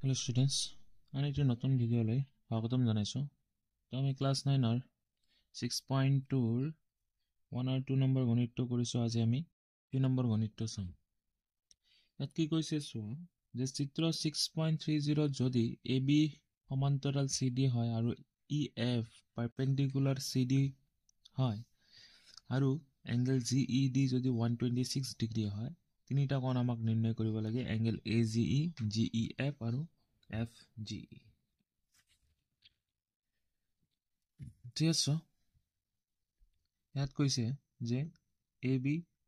Hello students, and it's a নতুন video লৈ স্বাগতম জনাইছো। তো আমি ক্লাস 9 ৰ 6.2 ৰ 1 আৰু 2 নম্বৰ গণিতটো কৰিছো। আজি আমি 3 নম্বৰ গণিতটো চাম। ইয়াত কি কৈছে চোৱা যে চিত্ৰ 6.30 যদি AB সমান্তৰাল CD হয় আৰু EF পাৰপেণ্ডিকুলাৰ CD হয় আৰু এংগল GED যদি 126 ডিগ্ৰী হয়, তিনিটা কোণ আমাক নিৰ্ণয় কৰিব লাগে, এংগল AGE, GEF আৰু FGE। ঠিক আছে, ইয়াত কৈছে যে AB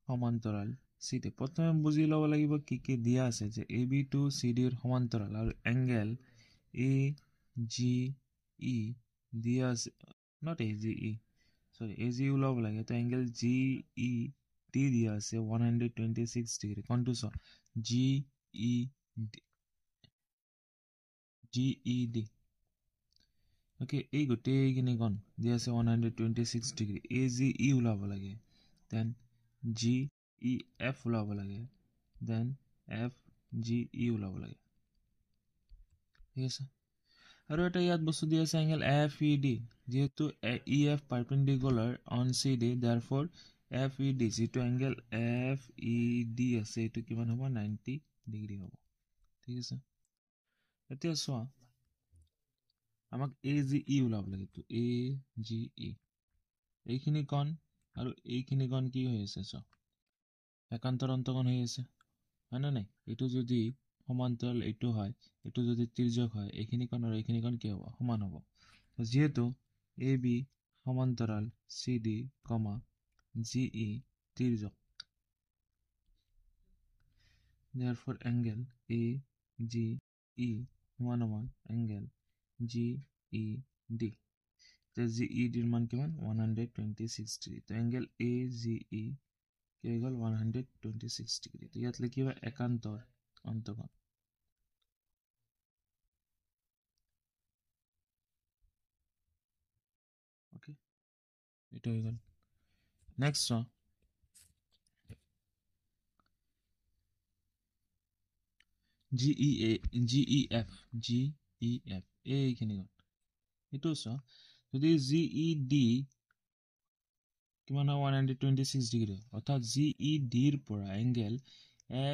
সমান্তৰাল CD। প্ৰথমে বুজি ল'ব লাগিব কি কি দিয়া আছে, যে AB টু CD ৰ সমান্তৰাল আৰু এংগল AGE দিয়া আছে, not AGE, sorry AGE ওলাব লাগে। তো এংগল GED দিয়া আছে 126 ডিগ্ৰী। কোনটো চ GED, ওকে, এই গোটেইখিনি কোণ দিয়া আছে 126 ডিগ্ৰী। AGE ওলাব লাগে, দেন GEF ওলাব লাগে, দেন FGE ওলাব লাগে। ঠিক আছে, আৰু এটা ইয়াত বস্তু দিয়া আছে এংগল FED, যেহেতু EF perpendicular on CD, therefore FED, যেটো এংগল FED আছে এইটো কিমান হ'ব, 90 ডিগ্ৰী হ'ব। ঠিক আছে, এতিয়া চোৱা আমাক AGE ওলাব লাগে। তো AGE এইখিনি কোণ আৰু এইখিনি কোণ কি হৈ আছে, চোৱা একান্তৰ অন্তকোণ হৈ আছে, হয় না নাই? এইটো যদি সমান্তৰাল এইটো হয়, এইটো যদি তিৰ্যক হয়, এইখিনি কোণ আৰু এইখিনি কোণ কি হ'ব, সমান হ'ব। যেহেতু AB সমান্তৰাল CD, GE তিৰ্যক, therefore angle AGE সমান angle GED। তো GED ৰ মান কিমান, 126 ডিগ্ৰী। তো এংগল AGE কি হৈ গ'ল, 126 ডিগ্ৰী। তো ইয়াত লিখিবা একান্তৰ অন্তকোণ। ওকে, এইটো হৈ গ'ল। নেক্সট চোৱা GEF এইখিনি কোণ। এইটো চোৱা, যদি GED কিমান হয়, 126 ডিগ্ৰী, অৰ্থাৎ GED ৰ পৰা এংগেল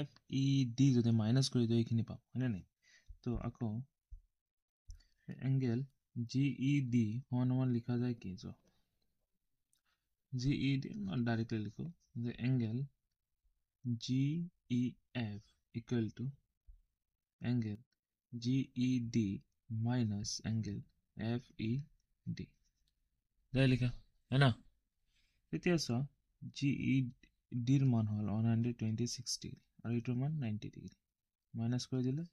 FED যদি মাইনাছ কৰি দিওঁ এইখিনি পাম, হয়নে নাই? তো আকৌ এংগেল GED সমান লিখা যায় কি, চোৱা GED ডাইৰেক্টলি লিখো যে angle GEF equal to angle GED minus angle FED, যাই লিখা হয় না? তেতিয়া চোৱা GED ৰ মান হ'ল 126 ডিগ্ৰী আৰু এইটোৰ মান 90 ডিগ্ৰী। মাইনাছ কৰি দিলে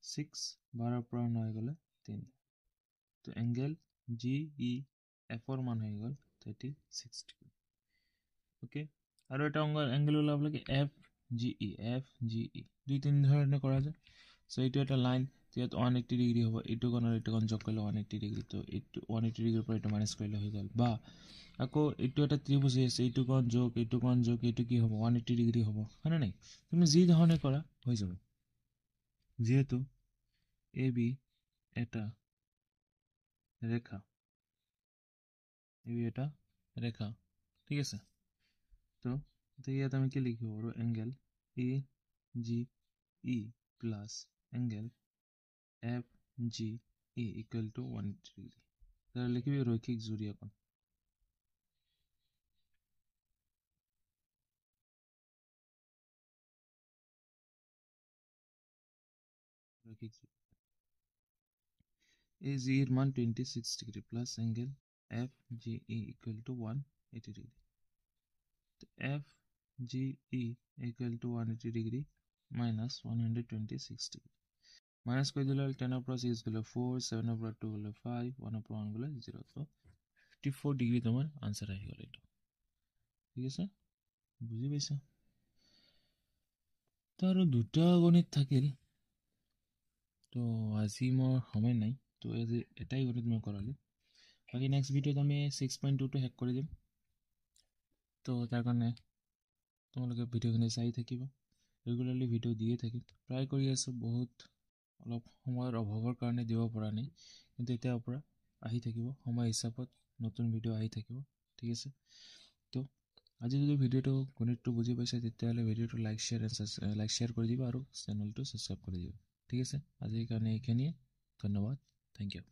6, 12 পৰা 9 গ'লে 3। তো এংগেল GEF ৰ মান হৈ গ'ল 36 ডিগ্ৰী। ওকে, আৰু এটা এংগেল ওলাব লাগে FGE। দুই তিনি ধৰণে কৰা যায়। সো এইটো এটা লাইন, ইয়াত 180 ডিগ্ৰী হ'ব, এইটো কোণ আৰু এইটো কোণ যোগ কৰিলে 180 ডিগ্ৰী। তো এইটো 180 ডিগ্ৰীৰ পৰা এইটো মাইনাছ কৰিলে হৈ গ'ল। বা আকৌ এইটো এটা ত্ৰিভুজ আছে, এইটো কোণ যোগ এইটো কোণ যোগ, এইটো কি হ'ব, 180 ডিগ্ৰী হ'ব, হয়নে নাই? তুমি যি ধৰণে কৰা হৈ যাব। যিহেতু AB এটা ৰেখা, ঠিক আছে। তো ইয়াত আমি কি লিখিব পাৰোঁ, angle AGE plus angle FGE equal to 180 degree. তাৰ লিখিবি ৰৈখিক জুৰীয়া কোণ। AGE ৰ মান 26 degree plus angle FGE equal to 180 degree. FGE equal to 180 degree minus 126 degree. Minus কৰি দিলে 10 পৰা 6 গ'লে 4, 7 পৰা 2 গ'লে 5, 1 পৰা 1 গ'লে 0। তো 54 ডিগ্ৰী তোমাৰ আনচাৰ আহি গ'ল এইটো। ঠিক আছে, বুজি পাইছা? তো আৰু দুটা গণিত থাকিল, তো আজি মোৰ সময় নাই, তো আজি এটাই গণিত মই কৰালোঁ। বাকী নেক্সট ভিডিঅ'ত আমি 6.2টো শেষ কৰি দিম। তো তাৰ কাৰণে তোমালোকে ভিডিঅ'খিনি চাই থাকিবা, ৰেগুলাৰলি ভিডিঅ' দিয়ে থাকিম, ট্ৰাই কৰি আছোঁ বহুত। অলপ সময়ৰ অভাৱৰ কাৰণে দিব পৰা নাই, কিন্তু এতিয়াৰ পৰা আহি থাকিব, সময় হিচাপত নতুন ভিডিঅ' আহি থাকিব। ঠিক আছে, তো আজি যদি ভিডিঅ'টো গণিতটো বুজি পাইছে তেতিয়াহ'লে ভিডিঅ'টো লাইক শ্বেয়াৰ কৰি দিবা আৰু চেনেলটো ছাবস্ক্ৰাইব কৰি দিবা। ঠিক আছে, আজিৰ কাৰণে এইখিনিয়ে। ধন্যবাদ, থেংক ইউ।